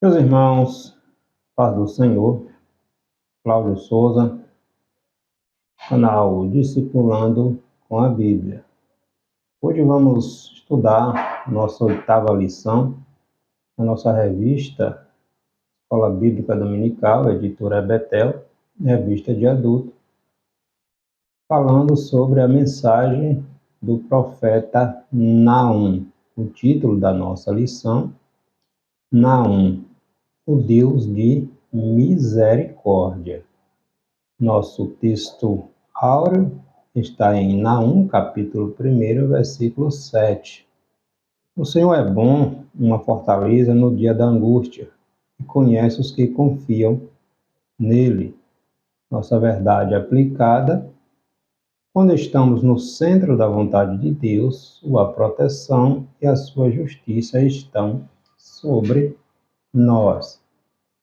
Meus irmãos, paz do Senhor, Cláudio Souza, canal Discipulando com a Bíblia. Hoje vamos estudar nossa 8ª lição, na nossa revista Escola Bíblica Dominical, editora Betel, revista de adulto, falando sobre a mensagem do profeta Naum. O título da nossa lição, Naum, o Deus de misericórdia. Nosso texto áureo está em Naum, capítulo 1, versículo 7. O Senhor é bom, uma fortaleza no dia da angústia, e conhece os que confiam nele. Nossa verdade aplicada: quando estamos no centro da vontade de Deus, sua proteção e a sua justiça estão sobre nós.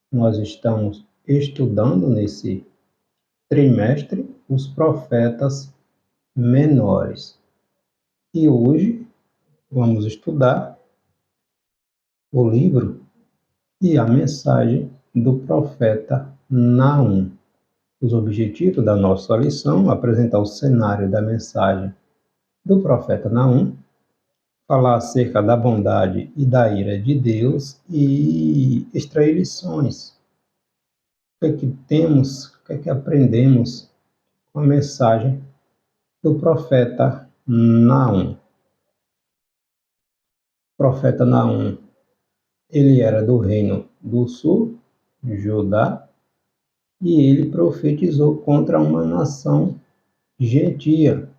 Nós estamos estudando nesse trimestre os profetas menores. E hoje vamos estudar o livro e a mensagem do profeta Naum. Os objetivos da nossa lição: apresentar o cenário da mensagem do profeta Naum, falar acerca da bondade e da ira de Deus e extrair lições. O que é que temos, o que é que aprendemos com a mensagem do profeta Naum? O profeta Naum, ele era do reino do sul, Judá, e ele profetizou contra uma nação gentia.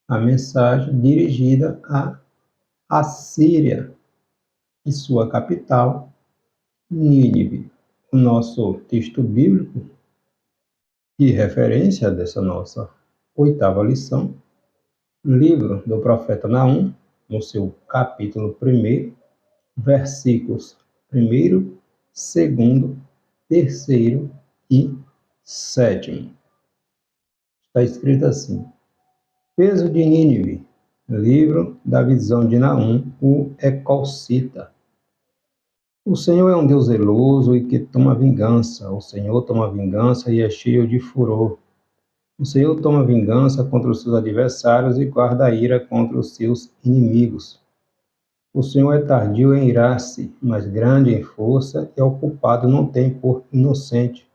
A mensagem dirigida à Assíria e sua capital, Nínive. O nosso texto bíblico de referência dessa nossa 8ª lição, livro do profeta Naum, no seu capítulo 1, versículos 1º, 2º, 3º e 7º. Está escrito assim: Peso de Nínive, livro da visão de Naum, o Ecolcita. O Senhor é um Deus zeloso e que toma vingança. O Senhor toma vingança e é cheio de furor. O Senhor toma vingança contra os seus adversários e guarda a ira contra os seus inimigos. O Senhor é tardio em irar-se, mas grande em força, e ao culpado não tem por inocente.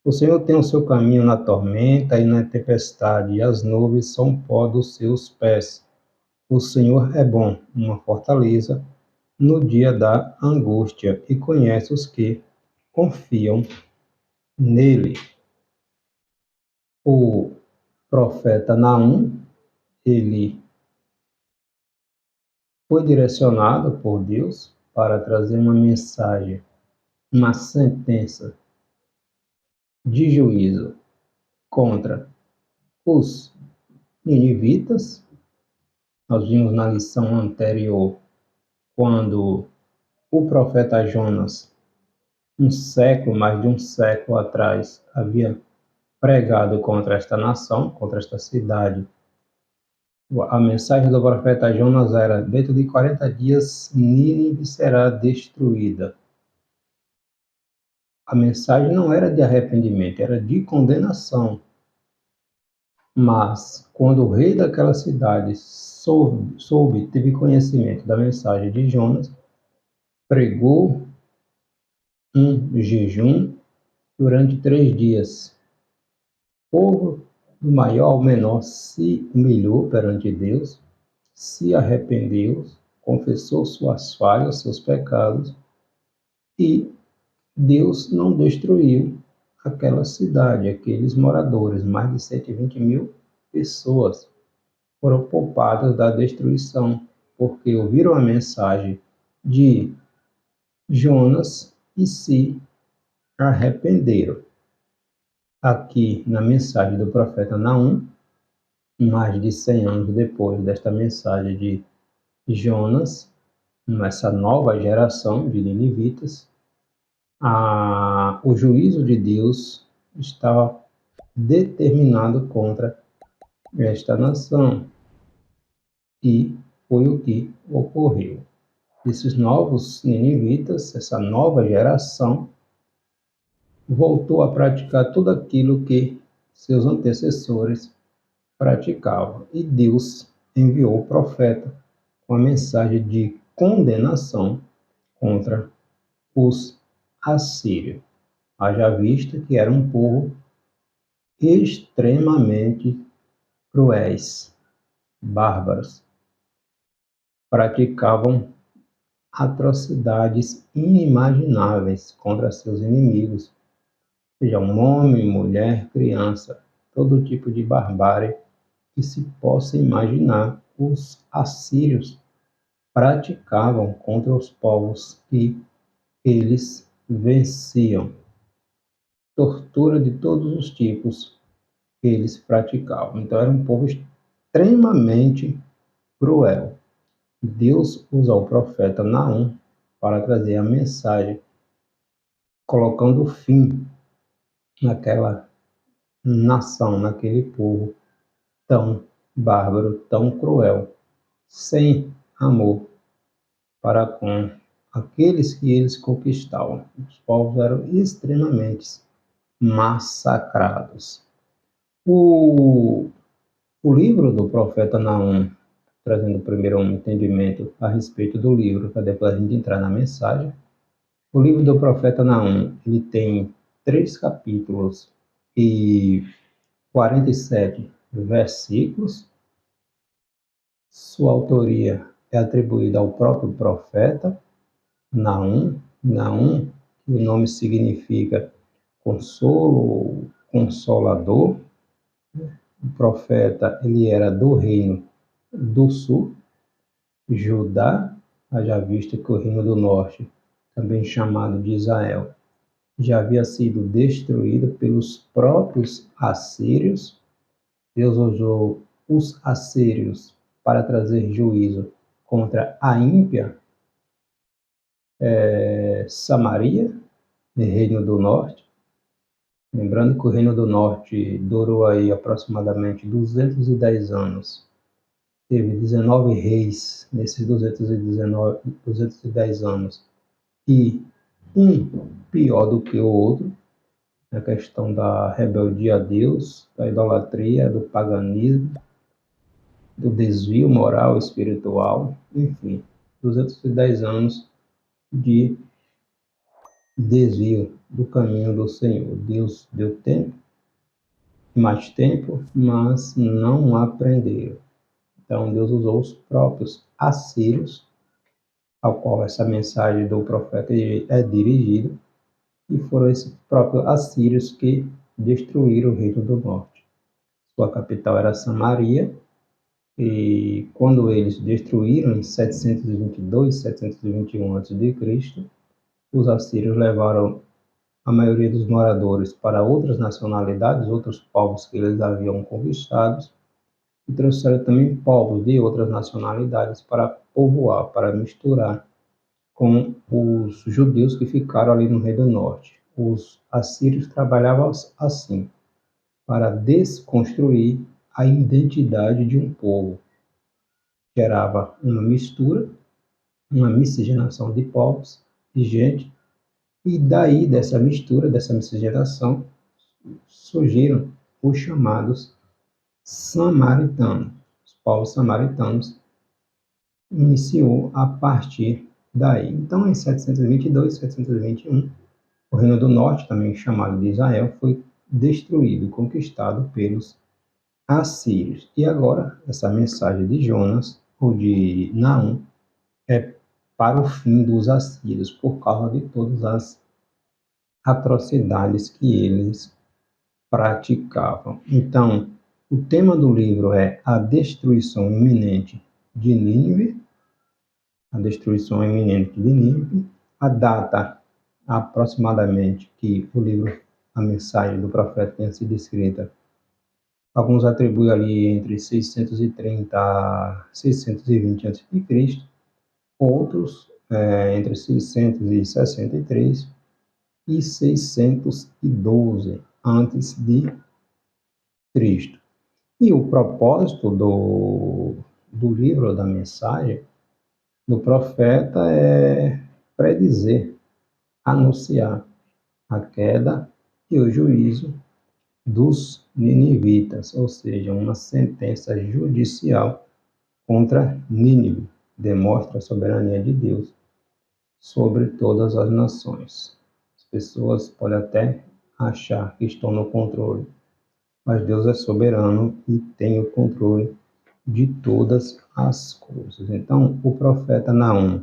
O Senhor tem o seu caminho na tormenta e na tempestade, e as nuvens são pó dos seus pés. O Senhor é bom, uma fortaleza no dia da angústia, e conhece os que confiam nele. O profeta Naum, ele foi direcionado por Deus para trazer uma mensagem, uma sentença de juízo contra os ninivitas. Nós vimos na lição anterior, quando o profeta Jonas, mais de um século atrás, havia pregado contra esta nação, contra esta cidade. A mensagem do profeta Jonas era: dentro de 40 dias, Nínive será destruída. A mensagem não era de arrependimento, era de condenação. Mas, quando o rei daquela cidade teve conhecimento da mensagem de Jonas, pregou um jejum durante 3 dias. O povo, do maior ao menor, se humilhou perante Deus, se arrependeu, confessou suas falhas, seus pecados, e Deus não destruiu aquela cidade, aqueles moradores. Mais de 120.000 pessoas foram poupadas da destruição, porque ouviram a mensagem de Jonas e se arrependeram. Aqui na mensagem do profeta Naum, mais de 100 anos depois desta mensagem de Jonas, nessa nova geração de ninivitas, o juízo de Deus estava determinado contra esta nação, e foi o que ocorreu. esses novos ninivitas, essa nova geração, voltou a praticar tudo aquilo que seus antecessores praticavam. E Deus enviou o profeta com a mensagem de condenação contra os assírios. Haja vista que era um povo extremamente cruéis, bárbaros, praticavam atrocidades inimagináveis contra seus inimigos, seja um homem, mulher, criança, todo tipo de barbárie que se possa imaginar, os assírios praticavam contra os povos que eles venciam. Tortura de todos os tipos que eles praticavam. Então era um povo extremamente cruel. Deus usa o profeta Naum para trazer a mensagem, colocando fim naquela nação, naquele povo tão bárbaro, tão cruel, sem amor para com aqueles que eles conquistavam. Os povos eram extremamente massacrados. O livro do profeta Naum, trazendo primeiro um entendimento a respeito do livro, para depois a gente entrar na mensagem. O livro do profeta Naum, ele tem 3 capítulos e 47 versículos. Sua autoria é atribuída ao próprio profeta Naum. Naum, o nome significa consolo, consolador. O profeta, ele era do reino do sul, Judá, haja vista que o reino do norte, também chamado de Israel, já havia sido destruído pelos próprios assírios. Deus usou os assírios para trazer juízo contra a ímpia Samaria, reino do norte. Lembrando que o reino do norte durou aí aproximadamente 210 anos. Teve 19 reis nesses 210 anos. E um pior do que o outro, na questão da rebeldia a Deus, da idolatria, do paganismo, do desvio moral e espiritual, enfim, 210 anos de desvio do caminho do Senhor. Deus deu tempo, mais tempo, mas não aprenderam. Então Deus usou os próprios assírios, ao qual essa mensagem do profeta é dirigida, e foram esses próprios assírios que destruíram o reino do norte. Sua capital era Samaria, e quando eles destruíram em 722, 721 a.C., os assírios levaram a maioria dos moradores para outras nacionalidades, outros povos que eles haviam conquistado, e trouxeram também povos de outras nacionalidades para povoar, para misturar com os judeus que ficaram ali no Reino do Norte. Os assírios trabalhavam assim, para desconstruir a identidade de um povo. Gerava uma mistura, uma miscigenação de povos e gente, e daí dessa mistura, dessa miscigenação, surgiram os chamados samaritanos. Os povos samaritanos iniciou a partir daí. Então, em 722, 721, o Reino do Norte, também chamado de Israel, foi destruído, conquistado pelos assírios. E agora, essa mensagem de Jonas, ou de Naum, é para o fim dos assírios, por causa de todas as atrocidades que eles praticavam. Então, o tema do livro é a destruição iminente de Nínive, a destruição iminente de Nínive, a data aproximadamente que o livro, a mensagem do profeta tenha sido escrita. Alguns atribuem ali entre 630 a 620 a.C., outros entre 663 e 612 antes de Cristo. E o propósito do livro, da mensagem, do profeta é predizer, anunciar a queda e o juízo dos ninivitas, ou seja, uma sentença judicial contra Nínive. Demonstra a soberania de Deus sobre todas as nações. As pessoas podem até achar que estão no controle, mas Deus é soberano e tem o controle de todas as coisas. Então, o profeta Naum,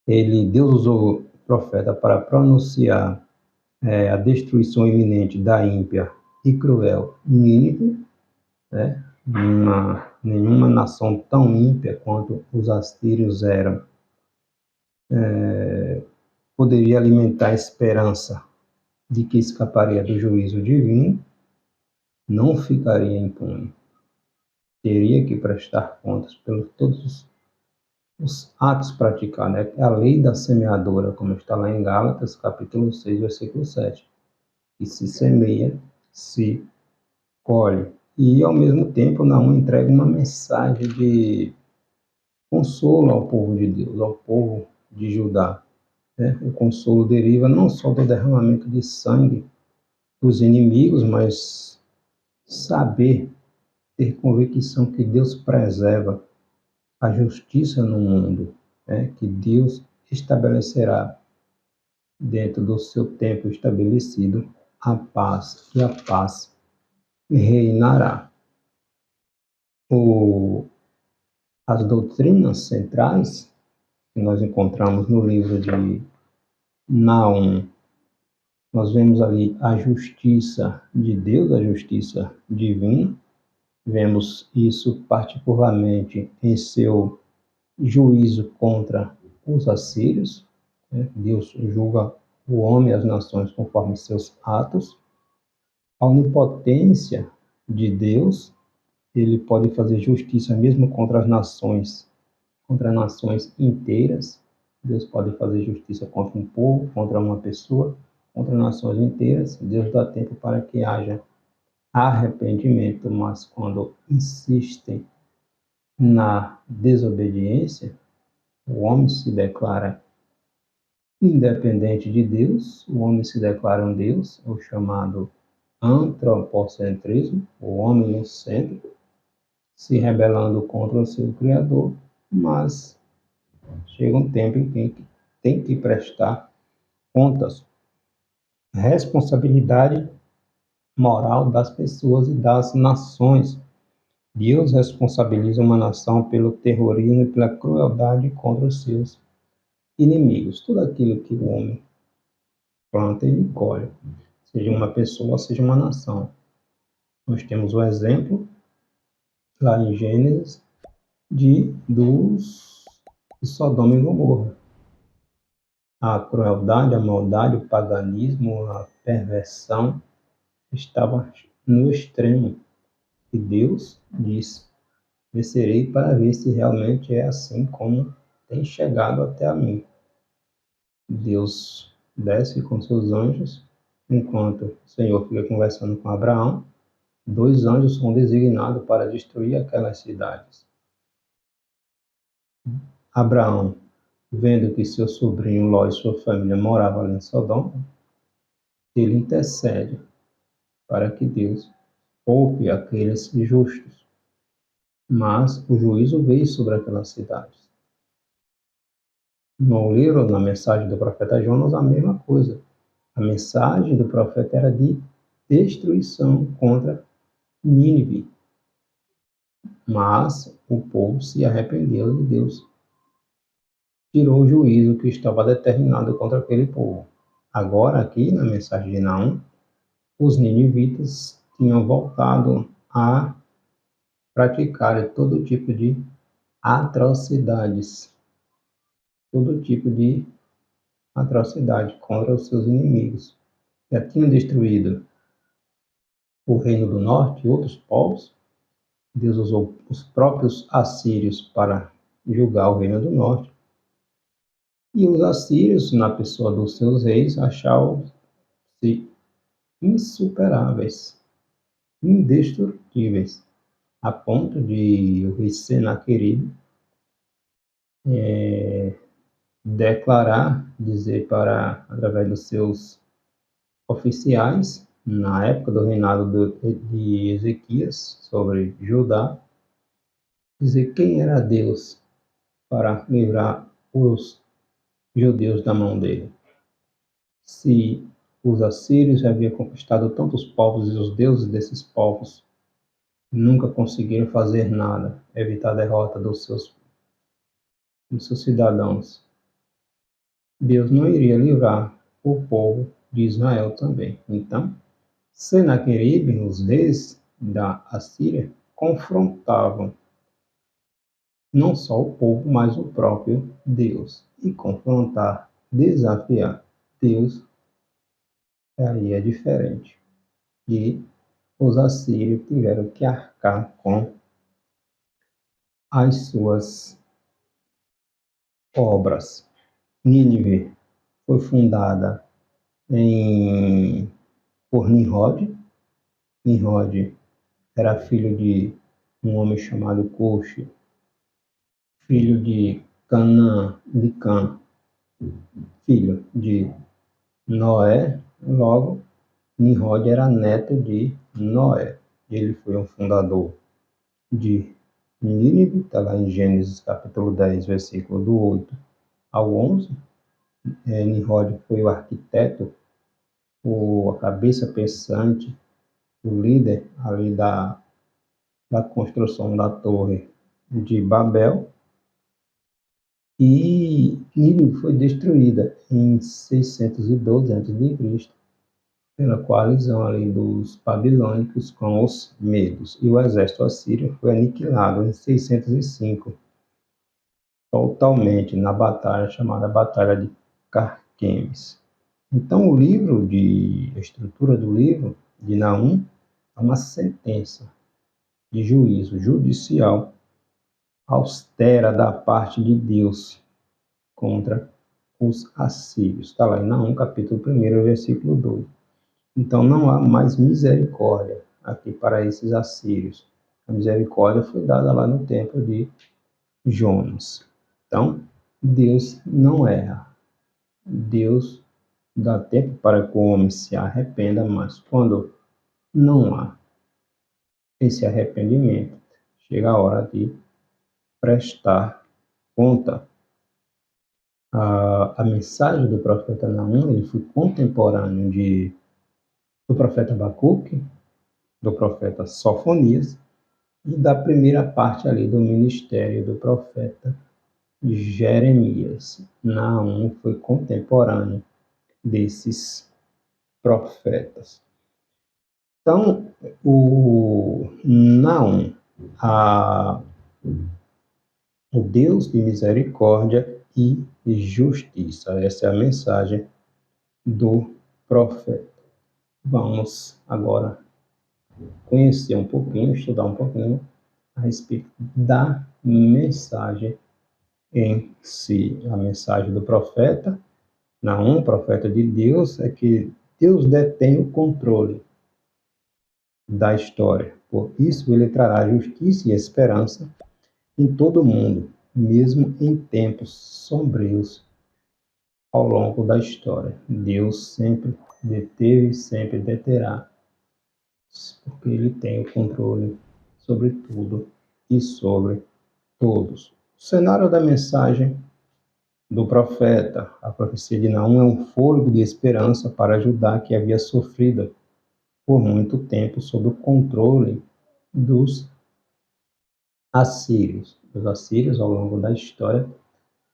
Deus usou o profeta para pronunciar a destruição iminente da ímpia e cruel Nínive, né? Nenhuma nação tão ímpia quanto os assírios eram poderia alimentar a esperança de que escaparia do juízo divino, não ficaria impune. Teria que prestar contas pelos todos os atos praticados, né? A lei da semeadora, como está lá em Gálatas, capítulo 6, versículo 7. Que se semeia, se colhe. E, ao mesmo tempo, Naum entrega uma mensagem de consolo ao povo de Deus, ao povo de Judá. Né? O consolo deriva não só do derramamento de sangue dos inimigos, mas saber, ter convicção que Deus preserva a justiça no mundo, né? Que Deus estabelecerá dentro do seu tempo estabelecido a paz, e a paz reinará. As doutrinas centrais que nós encontramos no livro de Naum, nós vemos ali a justiça de Deus, a justiça divina. Vemos isso particularmente em seu juízo contra os assírios, né? Deus julga o homem e as nações conforme seus atos. A onipotência de Deus, ele pode fazer justiça mesmo contra nações inteiras. Deus pode fazer justiça contra um povo, contra uma pessoa, contra nações inteiras. Deus dá tempo para que haja arrependimento, mas quando insistem na desobediência, o homem se declara independente de Deus, o homem se declara um Deus, o chamado antropocentrismo, o homem no centro, se rebelando contra o seu Criador, mas chega um tempo em que tem que prestar contas, responsabilidade moral das pessoas e das nações. Deus responsabiliza uma nação pelo terrorismo e pela crueldade contra os seus inimigos. Tudo aquilo que o homem planta, ele colhe, seja uma pessoa, seja uma nação. Nós temos o exemplo, lá em Gênesis, de Sodoma e Gomorra. A crueldade, a maldade, o paganismo, a perversão estava no extremo. E Deus disse: descerei para ver se realmente é assim como tem chegado até a mim. Deus desce com seus anjos, enquanto o Senhor fica conversando com Abraão. 2 anjos são designados para destruir aquelas cidades. Abraão, vendo que seu sobrinho Ló e sua família moravam ali em Sodoma, ele intercede para que Deus poupe aqueles justos. Mas o juízo veio sobre aquelas cidades. No livro, na mensagem do profeta Jonas, a mesma coisa. A mensagem do profeta era de destruição contra Nínive. Mas o povo se arrependeu e Deus tirou o juízo que estava determinado contra aquele povo. Agora, aqui na mensagem de Naum, os ninivitas tinham voltado a praticar todo tipo de atrocidades, todo tipo de atrocidade contra os seus inimigos. Já tinham destruído o reino do norte e outros povos. Deus usou os próprios assírios para julgar o reino do norte. E os assírios, na pessoa dos seus reis, achavam-se insuperáveis, indestrutíveis, a ponto de o rei Senaqueribe declarar, dizer através dos seus oficiais, na época do reinado de Ezequias, sobre Judá, dizer quem era Deus para livrar os judeus da mão dele. Se os assírios haviam conquistado tantos povos e os deuses desses povos nunca conseguiram fazer nada, evitar a derrota dos seus cidadãos, Deus não iria livrar o povo de Israel também. Então, Senaqueribe, os reis da Assíria, confrontavam não só o povo, mas o próprio Deus. E confrontar, desafiar Deus, aí é diferente. E os assírios tiveram que arcar com as suas obras. Nínive foi fundada por Nimrod. Nimrod era filho de um homem chamado Cuxi, filho de Canaã, de Cã, filho de Noé. Logo, Nimrod era neto de Noé. Ele foi um fundador de Nínive, está lá em Gênesis capítulo 10, versículo do 8 ao 11. Nimrod foi o arquiteto, a cabeça pensante, o líder ali da construção da torre de Babel. E Nínive foi destruída em 612 a.C. pela coalizão ali dos babilônicos com os medos. E o exército assírio foi aniquilado em 605, totalmente, na batalha chamada Batalha de Carquemes. Então, a estrutura do livro de Naum é uma sentença de juízo judicial austera da parte de Deus contra os assírios. Está lá em Naum, capítulo 1, versículo 2. Então, não há mais misericórdia aqui para esses assírios. A misericórdia foi dada lá no tempo de Jonas. Então, Deus não erra. Deus dá tempo para que o homem se arrependa, mas quando não há esse arrependimento, chega a hora de prestar conta. A mensagem do profeta Naum, ele foi contemporâneo do profeta Abacuque, do profeta Sofonias e da primeira parte ali do ministério do profeta Jeremias. Naum foi contemporâneo desses profetas. Então, o Naum, o Deus de misericórdia e justiça. Essa é a mensagem do profeta. Vamos agora conhecer um pouquinho, estudar um pouquinho a respeito da mensagem em si. A mensagem do profeta Naum, profeta de Deus, é que Deus detém o controle da história. Por isso, ele trará justiça e esperança em todo o mundo, mesmo em tempos sombrios ao longo da história. Deus sempre deteve e sempre deterá, porque ele tem o controle sobre tudo e sobre todos. O cenário da mensagem do profeta, a profecia de Naum, é um fôlego de esperança para Judá, que havia sofrido por muito tempo sob o controle dos assírios. Os assírios, ao longo da história,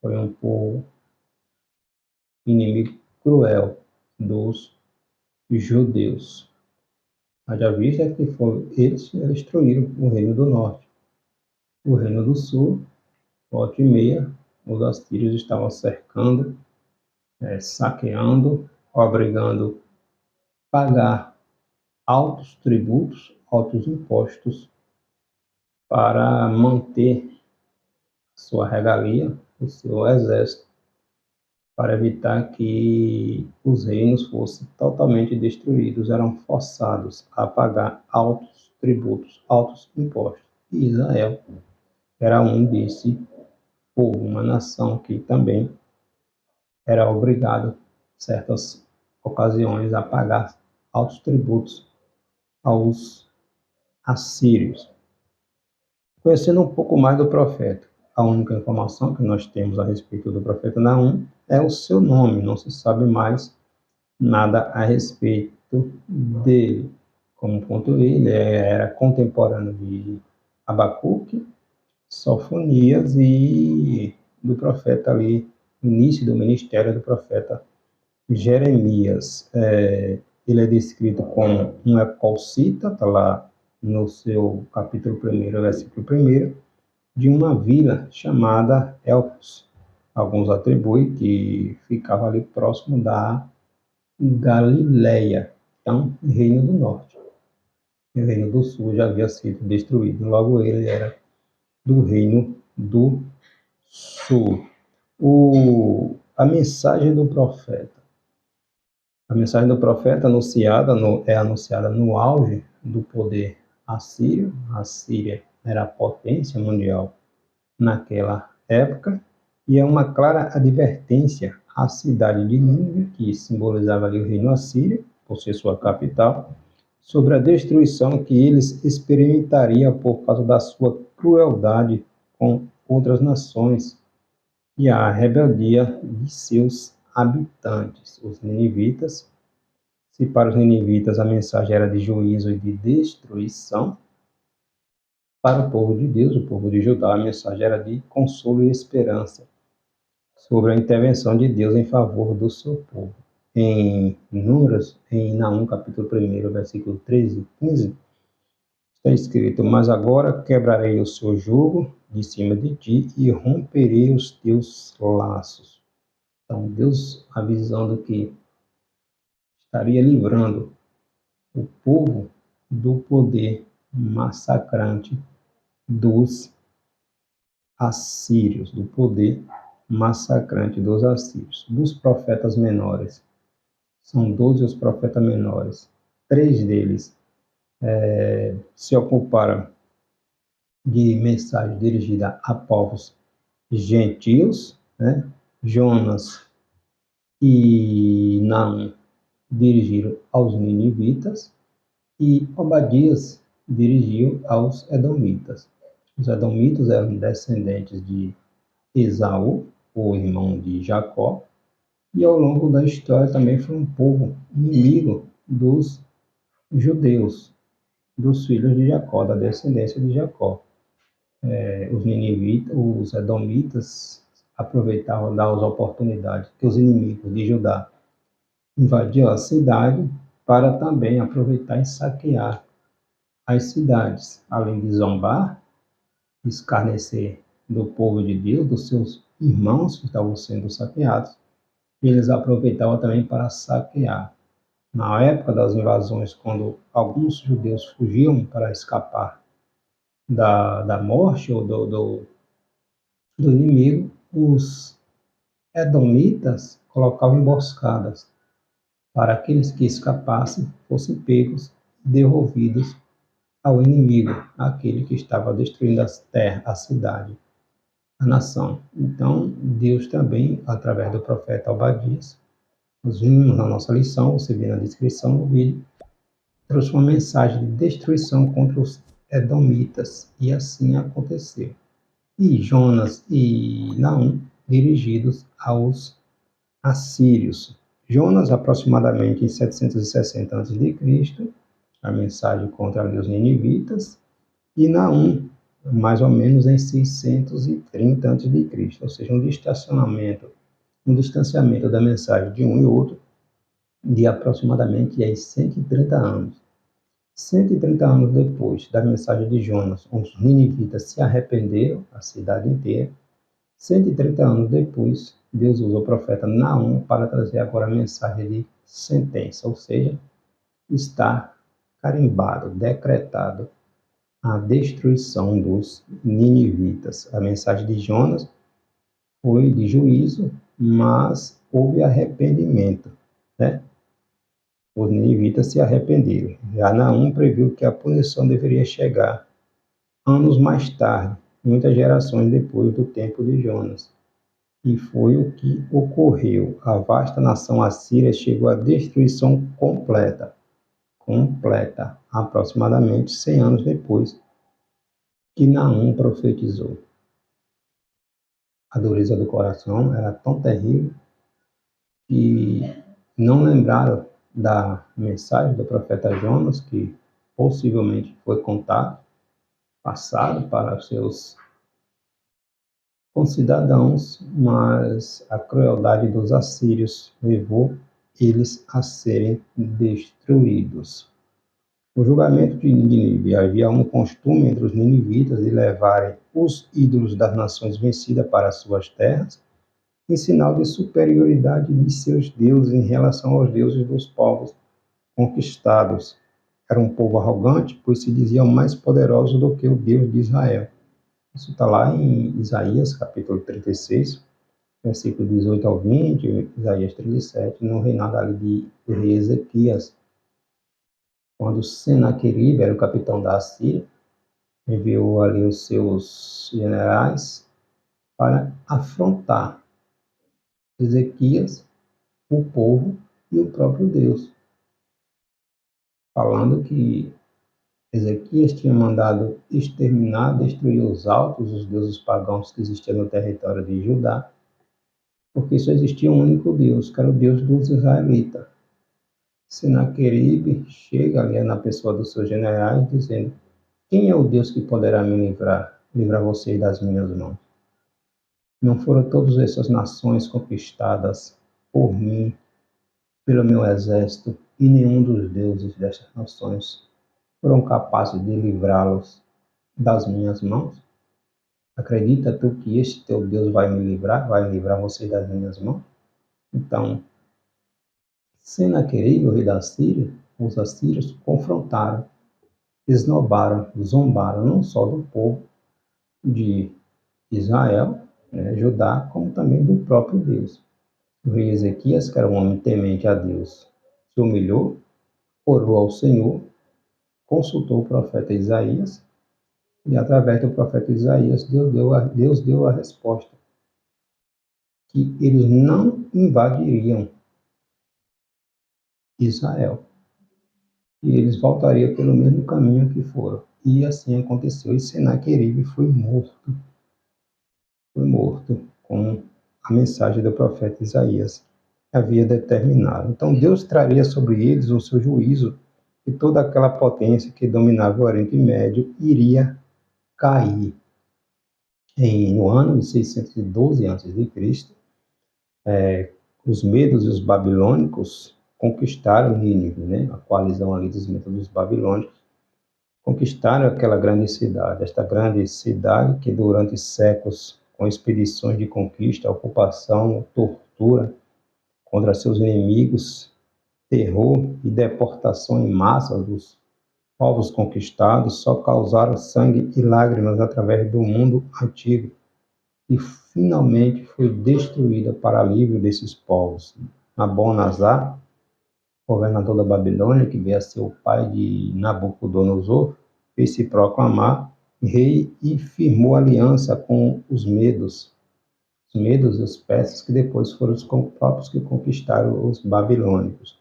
foi um povo inimigo cruel dos judeus. Haja vista que eles destruíram o reino do norte. O reino do sul, volta e meia, os assírios estavam cercando, saqueando, obrigando a pagar altos tributos, altos impostos para manter sua regalia, o seu exército, para evitar que os reinos fossem totalmente destruídos, eram forçados a pagar altos tributos, altos impostos. E Israel era um povo, uma nação que também era obrigado, em certas ocasiões, a pagar altos tributos aos assírios. Conhecendo um pouco mais do profeta, a única informação que nós temos a respeito do profeta Naum é o seu nome, não se sabe mais nada a respeito dele. Como ponto, ele era contemporâneo de Abacuque, Sofonias e do profeta ali, início do ministério do profeta Jeremias. Ele é descrito como um epolcita, está lá no seu capítulo 1, versículo 1, de uma vila chamada Elpos. Alguns atribuem que ficava ali próximo da Galileia, então, Reino do Norte. O Reino do Sul já havia sido destruído, logo ele era do Reino do Sul. A mensagem do profeta. A mensagem do profeta é anunciada no auge do poder assírio. A Síria era a potência mundial naquela época, e é uma clara advertência à cidade de Nínive, que simbolizava ali o reino assírio, por ser sua capital, sobre a destruição que eles experimentariam por causa da sua crueldade com outras nações e a rebeldia de seus habitantes, os ninivitas. Se para os ninivitas a mensagem era de juízo e de destruição, para o povo de Deus, o povo de Judá, a mensagem era de consolo e esperança sobre a intervenção de Deus em favor do seu povo. Em Números, em Naum, capítulo 1, versículo 13 e 15, está escrito: Mas agora quebrarei o seu jugo de cima de ti e romperei os teus laços. Então, Deus avisando que estaria livrando o povo do poder massacrante dos assírios, do poder massacrante dos assírios. Dos profetas menores, são 12 os profetas menores. 3 deles se ocuparam de mensagem dirigida a povos gentios, né? Jonas e Naum dirigiram aos ninivitas e Obadias dirigiu aos edomitas. Os edomitas eram descendentes de Esaú, o irmão de Jacó, e ao longo da história também foi um povo inimigo dos judeus, dos filhos de Jacó, da descendência de Jacó. Os ninivitas, os edomitas aproveitavam das oportunidades que os inimigos de Judá invadiam a cidade para também aproveitar e saquear as cidades, além de zombar, escarnecer do povo de Deus, dos seus irmãos que estavam sendo saqueados. Eles aproveitavam também para saquear. Na época das invasões, quando alguns judeus fugiam para escapar da morte ou do inimigo, os edomitas colocavam emboscadas para aqueles que escapassem fossem pegos e devolvidos ao inimigo, aquele que estava destruindo a cidade, a nação. Então, Deus também, através do profeta Obadias, nós vimos na nossa lição, você vê na descrição do vídeo, trouxe uma mensagem de destruição contra os edomitas, e assim aconteceu. E Jonas e Naum dirigidos aos assírios. Jonas, aproximadamente em 760 a.C., a mensagem contra os ninivitas, e Naum, mais ou menos em 630 a.C., ou seja, um distanciamento da mensagem de um e outro de aproximadamente 130 anos. 130 anos depois da mensagem de Jonas, os ninivitas se arrependeram, a cidade inteira. 130 anos depois, Deus usou o profeta Naum para trazer agora a mensagem de sentença, ou seja, está carimbado, decretado a destruição dos ninivitas. A mensagem de Jonas foi de juízo, mas houve arrependimento, né? Os ninivitas se arrependeram. Já Naum previu que a punição deveria chegar anos mais tarde, muitas gerações depois do tempo de Jonas. E foi o que ocorreu. A vasta nação assíria chegou à destruição completa, aproximadamente 100 anos depois que Naum profetizou. A dureza do coração era tão terrível que não lembraram da mensagem do profeta Jonas, que possivelmente foi passado para os seus concidadãos, mas a crueldade dos assírios levou eles a serem destruídos. No julgamento de Nínive, havia um costume entre os ninivitas de levarem os ídolos das nações vencidas para suas terras, em sinal de superioridade de seus deuses em relação aos deuses dos povos conquistados. Era um povo arrogante, pois se diziam mais poderosos do que o Deus de Israel. Isso está lá em Isaías, capítulo 36, versículo 18 ao 20, Isaías 37, no reinado ali de rei Ezequias, quando Senaqueribe era o capitão da Assíria, enviou ali os seus generais para afrontar Ezequias, o povo e o próprio Deus, falando que Ezequias tinha mandado exterminar, destruir os altos, os deuses pagãos que existiam no território de Judá, porque só existia um único Deus, que era o Deus dos israelitas. Senaqueribe chega ali na pessoa dos seus generais, dizendo: quem é o Deus que poderá me livrar vocês das minhas mãos? Não foram todas essas nações conquistadas por mim, pelo meu exército, e nenhum dos deuses dessas nações foram capazes de livrá-los das minhas mãos? Acredita tu que este teu Deus vai livrar você das minhas mãos? Então, Senaqueribe, o rei da Síria, os assírios confrontaram, esnobaram, zombaram não só do povo de Israel, Judá, como também do próprio Deus. O rei Ezequias, que era um homem temente a Deus, se humilhou, orou ao Senhor, consultou o profeta Isaías, e através do profeta Isaías, Deus deu a resposta, que eles não invadiriam Israel, e eles voltariam pelo mesmo caminho que foram. E assim aconteceu, e Senaqueribe foi morto, como a mensagem do profeta Isaías havia determinado. Então Deus traria sobre eles o seu juízo, e toda aquela potência que dominava o Oriente Médio iria cair. No ano de 612 a.C., os medos e os babilônicos conquistaram Nínive, né? A coalizão ali dos medos dos babilônicos conquistaram aquela grande cidade, esta grande cidade que durante séculos, com expedições de conquista, ocupação, tortura contra seus inimigos, terror e deportação em massa dos povos conquistados, só causaram sangue e lágrimas através do mundo antigo, e finalmente foi destruída para alívio desses povos. Nabonassar, governador da Babilônia, que veio a ser o pai de Nabucodonosor, fez se proclamar rei e firmou aliança com os medos e os persas, que depois foram os próprios que conquistaram os babilônicos.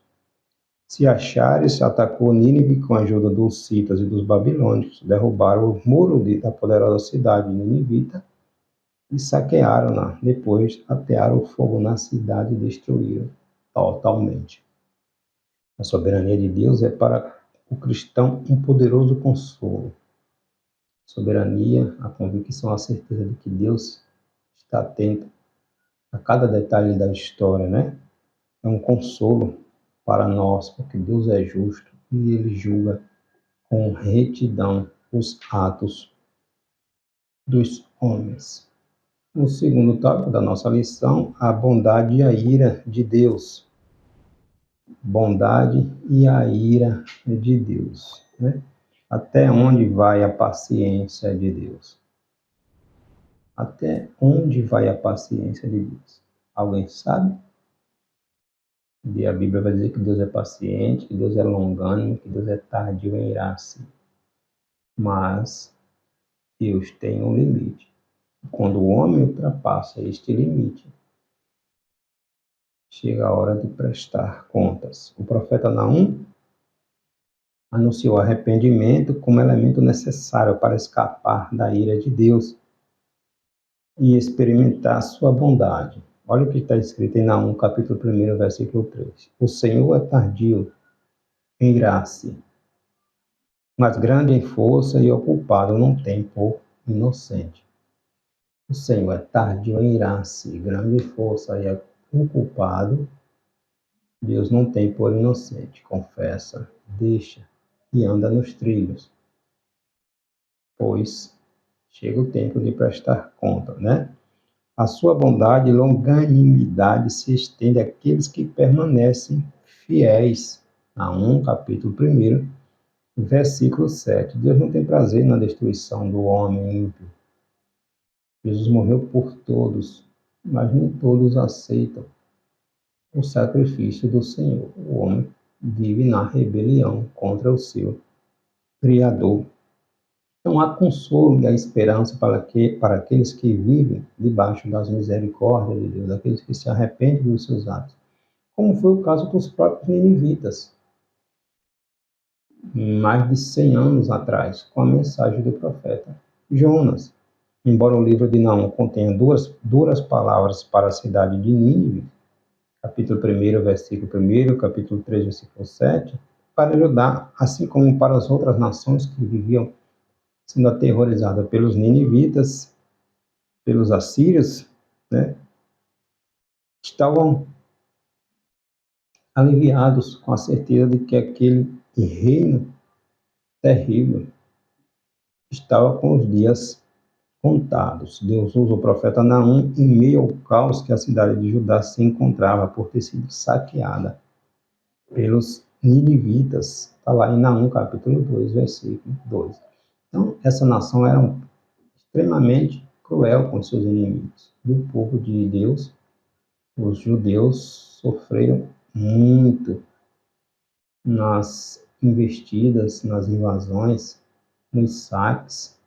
Ciaxares atacou Nínive com a ajuda dos citas e dos babilônicos, derrubaram o muro da poderosa cidade ninivita e saquearam-na. Depois atearam o fogo na cidade e destruíram totalmente. A soberania de Deus é para o cristão um poderoso consolo. Soberania, a convicção, a certeza de que Deus está atento a cada detalhe da história, né? É um consolo para nós, porque Deus é justo e Ele julga com retidão os atos dos homens. O segundo tópico da nossa lição, a bondade e a ira de Deus. Bondade e a ira de Deus, né? Até onde vai a paciência de Deus? Até onde vai a paciência de Deus? Alguém sabe? E a Bíblia vai dizer que Deus é paciente, que Deus é longânimo, que Deus é tardio em irar-se. Mas Deus tem um limite. Quando o homem ultrapassa este limite, chega a hora de prestar contas. O profeta Naum anunciou arrependimento como elemento necessário para escapar da ira de Deus e experimentar sua bondade. Olha o que está escrito em Naum, capítulo 1, versículo 3. O Senhor é tardio em irar-se, mas grande em força, e o culpado não tem por inocente. O Senhor é tardio em irar-se, grande em força, e o culpado Deus não tem por inocente. Confessa, deixa e anda nos trilhos, pois chega o tempo de prestar conta, né? A sua bondade e longanimidade se estende àqueles que permanecem fiéis. Naum, capítulo 1, versículo 7. Deus não tem prazer na destruição do homem ímpio. Jesus morreu por todos, mas nem todos aceitam o sacrifício do Senhor. O homem vive na rebelião contra o seu Criador. Não há consolo e a esperança para aqueles que vivem debaixo das misericórdias de Deus, aqueles que se arrependem dos seus atos, como foi o caso dos próprios ninivitas, mais de 100 anos atrás, com a mensagem do profeta Jonas. Embora o livro de Naum contenha duras palavras para a cidade de Nínive, capítulo 1, versículo 1, capítulo 3, versículo 7, para Judá, assim como para as outras nações que viviam sendo aterrorizada pelos ninivitas, pelos assírios, né, estavam aliviados com a certeza de que aquele reino terrível estava com os dias contados. Deus usa o profeta Naum em meio ao caos que a cidade de Judá se encontrava por ter sido saqueada pelos ninivitas. Está lá em Naum, capítulo 2, versículo 2. Então, essa nação era extremamente cruel com seus inimigos. E o povo de Deus, os judeus, sofreram muito nas investidas, nas invasões, nos saques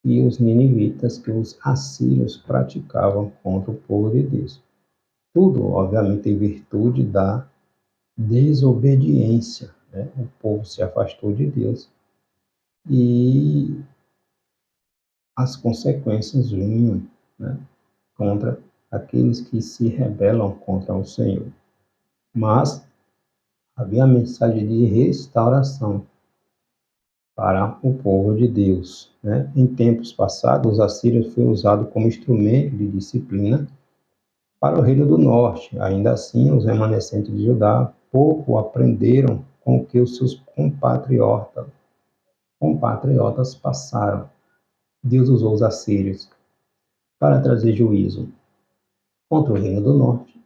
e os ninivitas que os assírios praticavam contra o povo de Deus. Tudo, obviamente, em virtude da desobediência, né? O povo se afastou de Deus e as consequências vinham, né, contra aqueles que se rebelam contra o Senhor. Mas havia a mensagem de restauração para o povo de Deus, né? Em tempos passados, os assírios foi usado como instrumento de disciplina para o reino do norte. Ainda assim, os remanescentes de Judá pouco aprenderam com o que os seus compatriotas passaram. Deus usou os assírios para trazer juízo contra o reino do norte.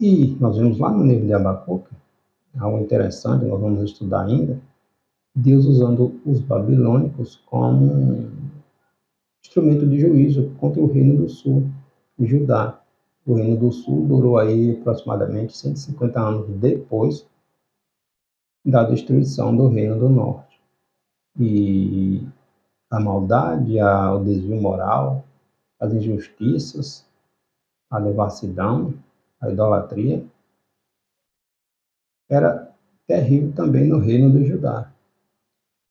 E nós vemos lá no livro de Abacuque, algo interessante, nós vamos estudar ainda, Deus usando os babilônicos como um instrumento de juízo contra o reino do sul, Judá. O reino do sul durou aí aproximadamente 150 anos depois da destruição do reino do norte. E a maldade, o desvio moral, as injustiças, a devassidão, a idolatria, era terrível também no reino de Judá.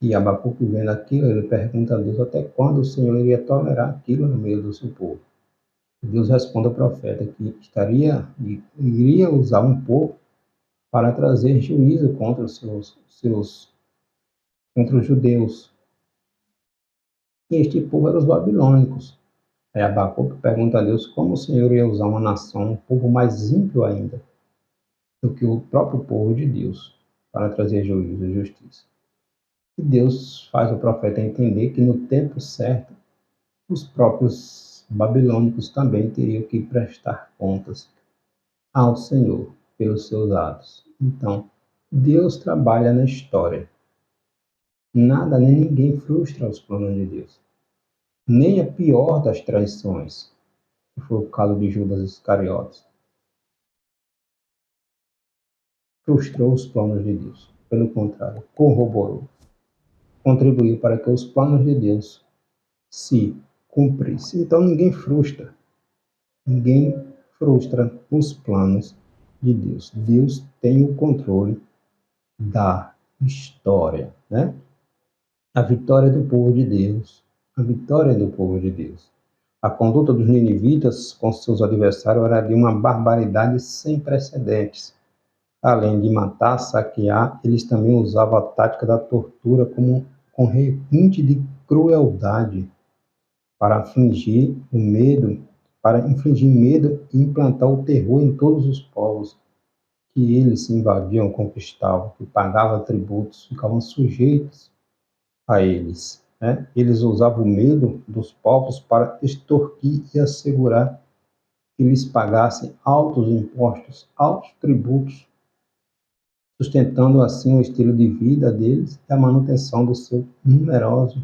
E Abacuque, vendo aquilo, ele pergunta a Deus até quando o Senhor iria tolerar aquilo no meio do seu povo. Deus responde ao profeta que iria usar um povo para trazer juízo contra contra os judeus. E este povo eram os babilônicos. Aí Abacuque pergunta a Deus como o Senhor ia usar uma nação, um povo mais ímpio ainda do que o próprio povo de Deus, para trazer juízo e justiça. E Deus faz o profeta entender que no tempo certo, os próprios babilônicos também teriam que prestar contas ao Senhor pelos seus atos. Então, Deus trabalha na história. Nada nem ninguém frustra os planos de Deus. Nem a pior das traições, que foi o caso de Judas Iscariotes, frustrou os planos de Deus. Pelo contrário, corroborou. contribuiu para que os planos de Deus se cumprissem. Então ninguém frustra os planos de Deus. Deus tem o controle da história, né? A vitória do povo de Deus, a vitória do povo de Deus. A conduta dos ninivitas com seus adversários era de uma barbaridade sem precedentes. Além de matar, saquear, eles também usavam a tática da tortura com requinte de crueldade para infligir medo e implantar o terror em todos os povos que eles invadiam, conquistavam, que pagavam tributos, ficavam sujeitos a eles, né? Eles usavam o medo dos povos para extorquir e assegurar que lhes pagassem altos impostos, altos tributos, sustentando assim o estilo de vida deles e a manutenção do seu numeroso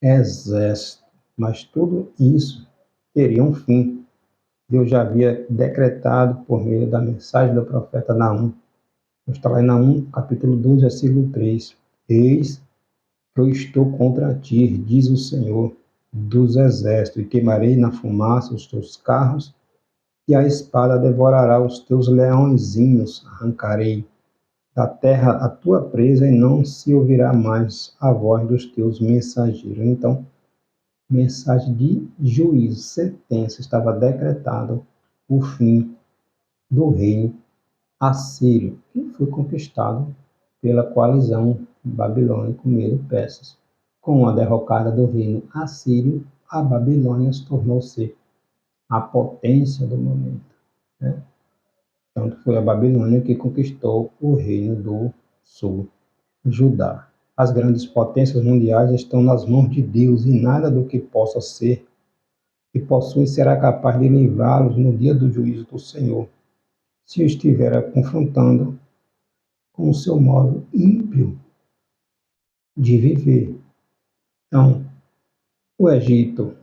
exército. Mas tudo isso teria um fim. Deus já havia decretado por meio da mensagem do profeta Naum. Está lá em Naum, capítulo 12, versículo 3. Eis que eu estou contra ti, diz o Senhor dos exércitos, e queimarei na fumaça os teus carros, e a espada devorará os teus leõezinhos, arrancarei da terra a tua presa, e não se ouvirá mais a voz dos teus mensageiros. Então, mensagem de juízo, sentença, estava decretado o fim do reino assírio, que foi conquistado pela coalizão babilônica medo-persas. Com a derrocada do reino assírio, a Babilônia se tornou-se a potência do momento, né? Então, foi a Babilônia que conquistou o reino do sul, Judá. As grandes potências mundiais estão nas mãos de Deus e nada do que possa ser e possui será capaz de livrá-los no dia do juízo do Senhor, se o estiver confrontando com o seu modo ímpio de viver. Então, o Egito,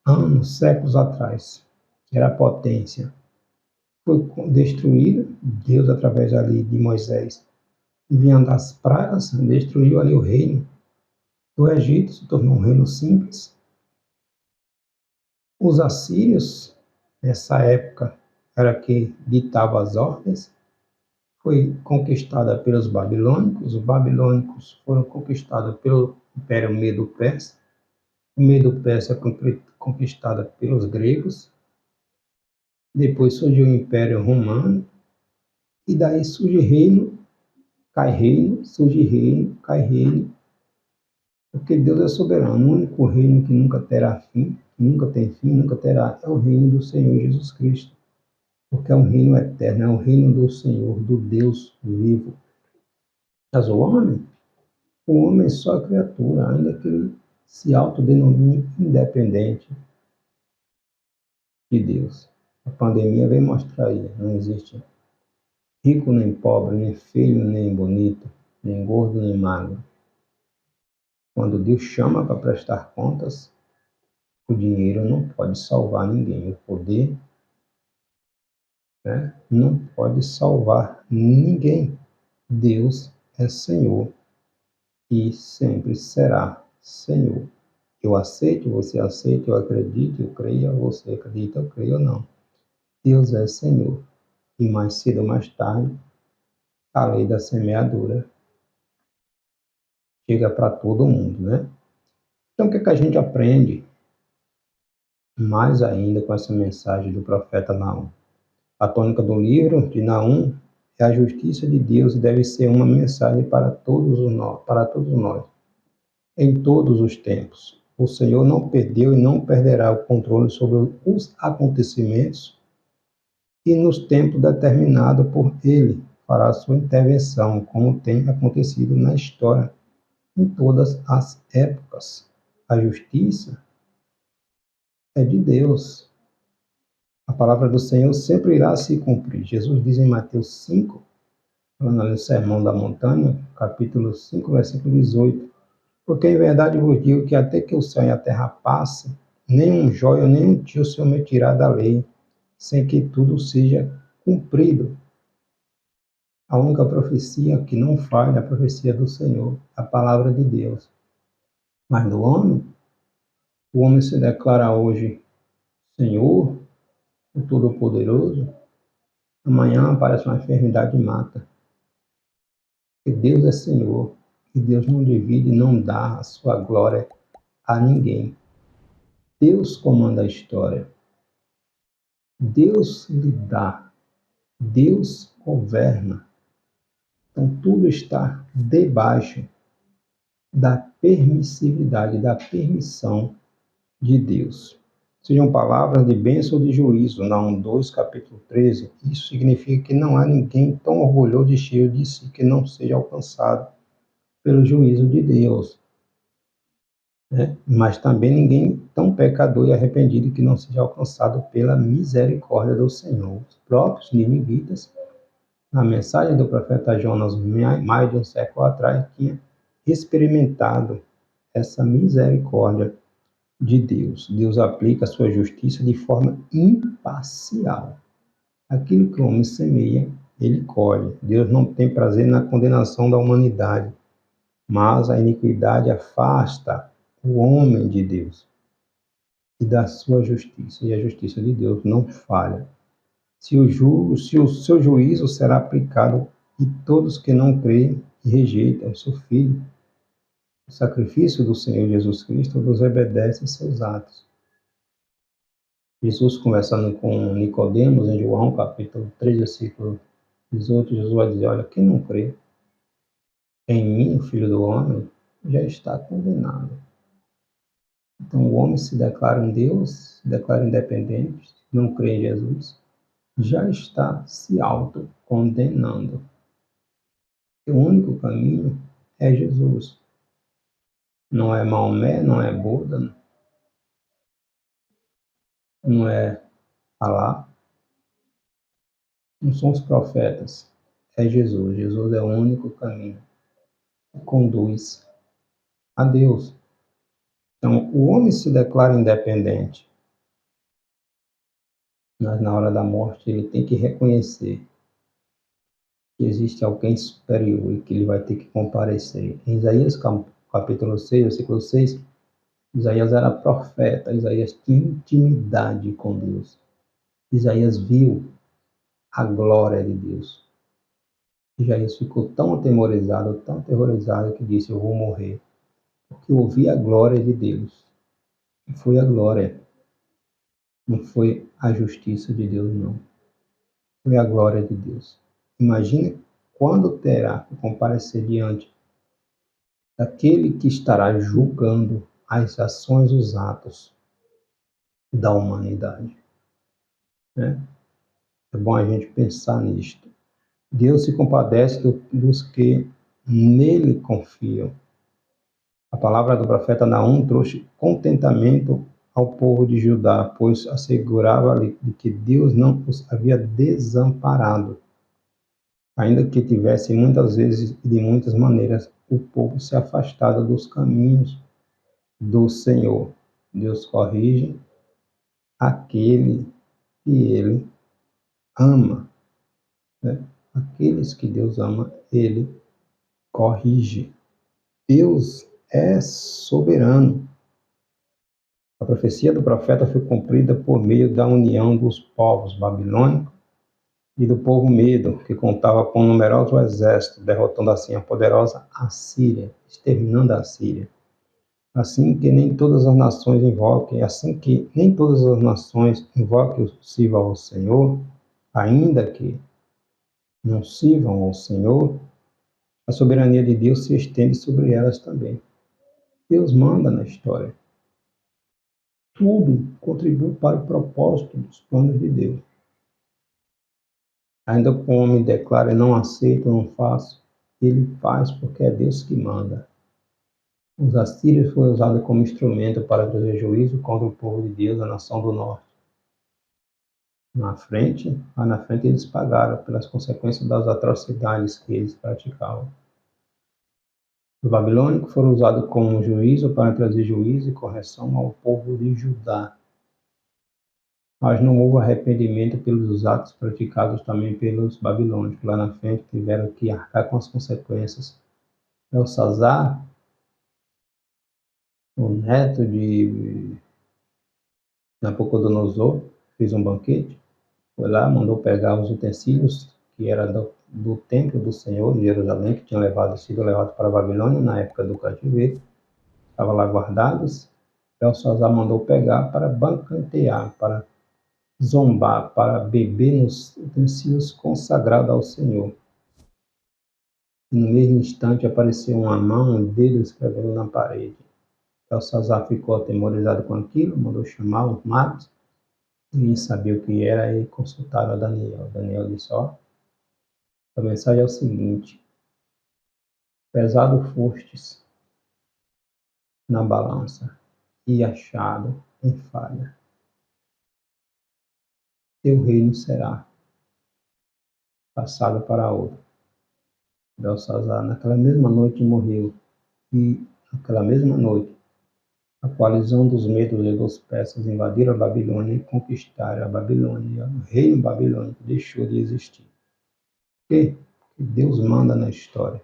anos, séculos atrás, que era a potência, foi destruído. Deus, através ali de Moisés, enviando as pragas, destruiu ali o reino do Egito, se tornou um reino simples. Os assírios, nessa época, era que ditava as ordens, foi conquistada pelos babilônicos, os babilônicos foram conquistados pelo Império Medo-Persa, o Medo-Persa é conquistada pelos gregos, depois surgiu o Império Romano, e daí surge reino, cai reino, surge reino, cai reino, porque Deus é soberano. O único reino que nunca terá fim, que nunca tem fim, nunca terá, é o reino do Senhor Jesus Cristo, porque é um reino eterno, é o reino do Senhor, do Deus vivo. Mas o homem é só criatura, ainda que ele se autodenomine independente de Deus. A pandemia vem mostrar aí, não existe rico nem pobre, nem feio nem bonito, nem gordo nem magro. Quando Deus chama para prestar contas, o dinheiro não pode salvar ninguém. O poder, né, não pode salvar ninguém. Deus é Senhor e sempre será Senhor. Eu aceito, você aceita, eu acredito, eu creio, você acredita, eu creio ou não. Deus é Senhor. E mais cedo ou mais tarde, a lei da semeadura chega para todo mundo, né? Então, o que é que a gente aprende mais ainda com essa mensagem do profeta Naum? A tônica do livro de Naum é a justiça de Deus e deve ser uma mensagem para todos nós, em todos os tempos. O Senhor não perdeu e não perderá o controle sobre os acontecimentos e nos tempos determinados por Ele fará sua intervenção, como tem acontecido na história, em todas as épocas. A justiça é de Deus. A palavra do Senhor sempre irá se cumprir. Jesus diz em Mateus 5, falando ali no Sermão da Montanha, capítulo 5, versículo 18, porque em verdade vos digo que até que o céu e a terra passem, nem um jóio, nem um tio se omitirá da lei, sem que tudo seja cumprido. A única profecia que não falha é a profecia do Senhor, a palavra de Deus. Mas do homem, o homem se declara hoje Senhor, o Todo-Poderoso, amanhã aparece uma enfermidade e mata. E Deus é Senhor, e Deus não divide, não dá a sua glória a ninguém. Deus comanda a história. Deus lhe dá. Deus governa. Então tudo está debaixo da permissividade, da permissão de Deus. Sejam palavras de bênção ou de juízo, Naum 2, capítulo 13. Isso significa que não há ninguém tão orgulhoso e cheio de si que não seja alcançado pelo juízo de Deus, né? Mas também ninguém tão pecador e arrependido que não seja alcançado pela misericórdia do Senhor. Os próprios ninivitas, na mensagem do profeta Jonas, mais de um século atrás, tinha experimentado essa misericórdia de Deus. Deus aplica a sua justiça de forma imparcial. Aquilo que o homem semeia, ele colhe. Deus não tem prazer na condenação da humanidade, mas a iniquidade afasta o homem de Deus e da sua justiça. E a justiça de Deus não falha. Se o seu juízo será aplicado e todos que não creem e rejeitam o seu Filho, o sacrifício do Senhor Jesus Cristo, desobedecem seus atos. Jesus conversando com Nicodemos em João, capítulo 3, versículo 18, Jesus vai dizer, olha, quem não crê em mim, o Filho do Homem, já está condenado. Então o homem se declara um Deus, se declara independente, não crê em Jesus, já está se autocondenando. O único caminho é Jesus. Não é Maomé, não é Buda, não é Alá, não são os profetas, é Jesus. Jesus é o único caminho que conduz a Deus. Então, o homem se declara independente, mas na hora da morte ele tem que reconhecer que existe alguém superior e que ele vai ter que comparecer. Em Isaías capítulo 6, versículo 6, Isaías era profeta, Isaías tinha intimidade com Deus. Isaías viu a glória de Deus. Isaías ficou tão aterrorizado, que disse, eu vou morrer, porque eu ouvi a glória de Deus. E foi a glória, não foi a justiça de Deus, não. Foi a glória de Deus. Imagine quando terá que comparecer diante daquele que estará julgando as ações, os atos da humanidade, né? É bom a gente pensar nisto. Deus se compadece dos que nele confiam. A palavra do profeta Naum trouxe contentamento ao povo de Judá, pois assegurava-lhe de que Deus não os havia desamparado. Ainda que tivesse muitas vezes e de muitas maneiras o povo se afastado dos caminhos do Senhor. Deus corrige aquele que ele ama, né? Aqueles que Deus ama, ele corrige. Deus é soberano. A profecia do profeta foi cumprida por meio da união dos povos babilônicos e do povo medo, que contava com um numeroso exército, derrotando assim a poderosa Assíria, exterminando a Assíria. Assim que nem todas as nações invoquem sirvam ao Senhor, ainda que não sirvam ao Senhor, a soberania de Deus se estende sobre elas também. Deus manda na história. Tudo contribui para o propósito dos planos de Deus. Ainda que o homem declare não aceito, não faço, ele faz porque é Deus que manda. Os assírios foram usados como instrumento para trazer juízo contra o povo de Deus, a nação do norte. Lá na frente eles pagaram pelas consequências das atrocidades que eles praticavam. Os babilônicos foram usados como juízo para trazer juízo e correção ao povo de Judá. Mas não houve arrependimento pelos atos praticados também pelos babilônicos. Lá na frente tiveram que arcar com as consequências. Belsazar, o neto de Nabucodonosor, fez um banquete, foi lá, mandou pegar os utensílios que era do templo do Senhor de Jerusalém, que tinham sido levados para a Babilônia na época do cativeiro, estavam lá guardados. Belsazar mandou pegar para banquetear, para zombar, para beber nos utensílios consagrados ao Senhor. E no mesmo instante apareceu uma mão, um dedo escrevendo na parede. Belsazar ficou atemorizado com aquilo, mandou chamar os magos, ninguém sabia o que era, e consultaram a Daniel. Daniel disse: ó, a mensagem é o seguinte: pesado fostes na balança e achado em falha. Teu reino será passado para outro. Belsazar, naquela mesma noite, morreu. E naquela mesma noite, a coalizão dos medos e dos persas invadiram a Babilônia e conquistaram a Babilônia. O reino babilônico deixou de existir. Por quê? Porque Deus manda na história.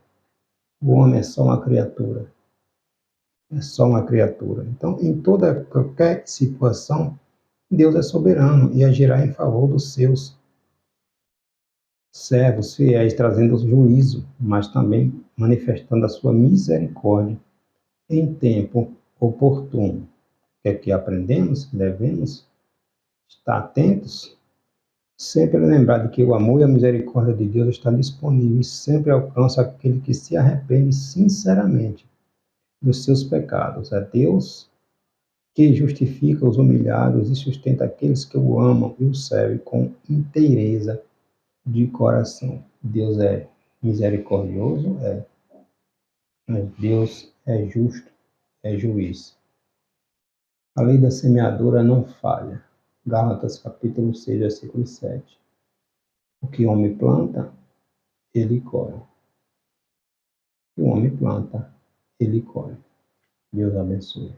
O homem é só uma criatura. É só uma criatura. Então, em qualquer situação, Deus é soberano e agirá em favor dos seus servos fiéis, trazendo juízo, mas também manifestando a sua misericórdia em tempo oportuno. O que é que aprendemos? Devemos estar atentos, sempre lembrar de que o amor e a misericórdia de Deus estão disponíveis, sempre alcança aquele que se arrepende sinceramente dos seus pecados. É Deus que justifica os humilhados e sustenta aqueles que o amam e o servem com inteireza de coração. Deus é misericordioso, mas Deus é justo, é juiz. A lei da semeadura não falha. Gálatas capítulo 6, versículo 7. O que o homem planta, ele colhe. O que o homem planta, ele colhe. Deus abençoe.